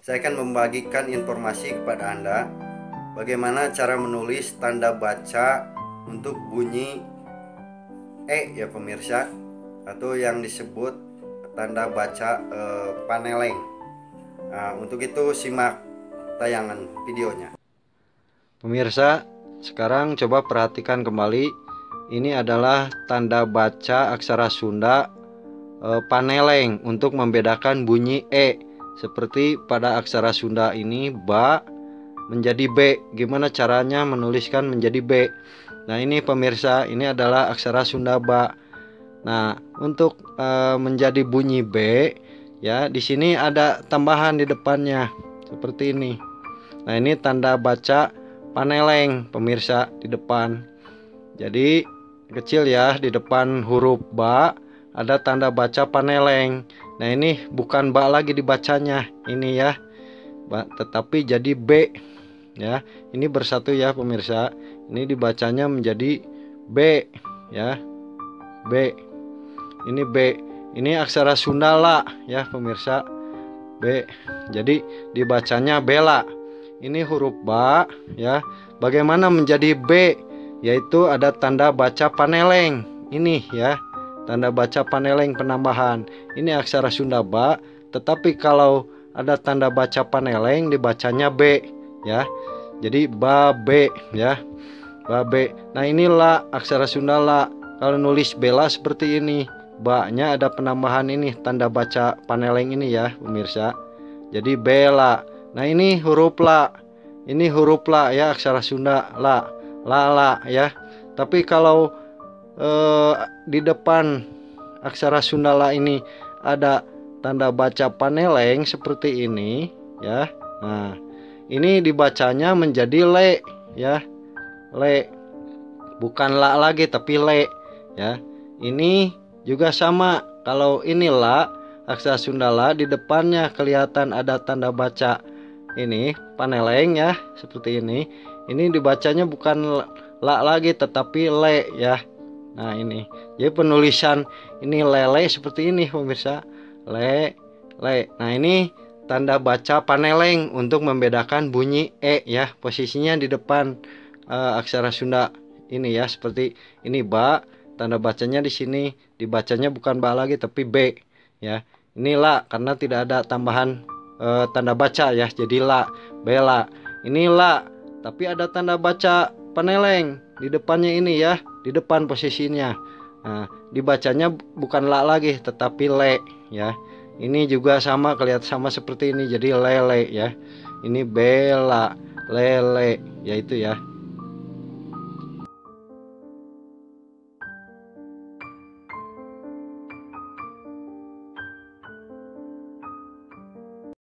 Saya akan membagikan informasi kepada Anda bagaimana cara menulis tanda baca untuk bunyi E ya pemirsa, atau yang disebut tanda baca paneleng. Nah, untuk itu simak tayangan videonya. Pemirsa, sekarang coba perhatikan kembali. Ini adalah tanda baca aksara Sunda paneleng untuk membedakan bunyi E. Seperti pada aksara Sunda ini ba menjadi B. Gimana caranya menuliskan menjadi B? Nah, ini pemirsa, ini adalah aksara Sunda ba. Nah, untuk menjadi bunyi B ya, di sini ada tambahan di depannya seperti ini. Nah, ini tanda baca paneleng pemirsa di depan. Jadi kecil ya, di depan huruf ba ada tanda baca paneleng. Nah, ini bukan ba lagi dibacanya ini ya, tetapi jadi B ya. Ini bersatu ya pemirsa. Ini dibacanya menjadi B ya, B. Ini B. Ini aksara Sunda la ya pemirsa, B. Jadi dibacanya bela. Ini huruf ba ya. Bagaimana menjadi B? Yaitu ada tanda baca paneleng ini ya, tanda baca paneleng penambahan. Ini aksara Sunda ba, tetapi kalau ada tanda baca paneleng dibacanya B ya. Jadi ba B ya, ba B. Nah, inilah aksara Sunda la. Kalau nulis bela seperti ini, ba-nya ada penambahan ini tanda baca paneleng ini ya pemirsa. Jadi bela. Nah, ini huruf la. Ini huruf la ya, aksara Sunda la. La ya. Tapi kalau di depan aksara Sunda la ini ada tanda baca paneleng seperti ini ya. Nah, ini dibacanya menjadi le ya, le, bukan la lagi tapi le ya. Ini juga sama, kalau ini la, aksara Sunda la, di depannya kelihatan ada tanda baca ini paneleng ya seperti ini. Ini dibacanya bukan la lagi tetapi le ya. Nah, ini jadi penulisan ini lele seperti ini pemirsa, le. Nah, ini tanda baca paneleng untuk membedakan bunyi E ya. Posisinya di depan aksara Sunda ini ya, seperti ini ba, tanda bacanya di sini, dibacanya bukan ba lagi tapi B ya. Ini la karena tidak ada tambahan tanda baca ya, jadi la, bela. Ini la tapi ada tanda baca paneleng di depannya ini ya, di depan posisinya. Nah, dibacanya bukan la lagi tetapi le ya. Ini juga sama, kelihatan sama seperti ini, jadi lele ya. Ini bela, lele, yaitu ya.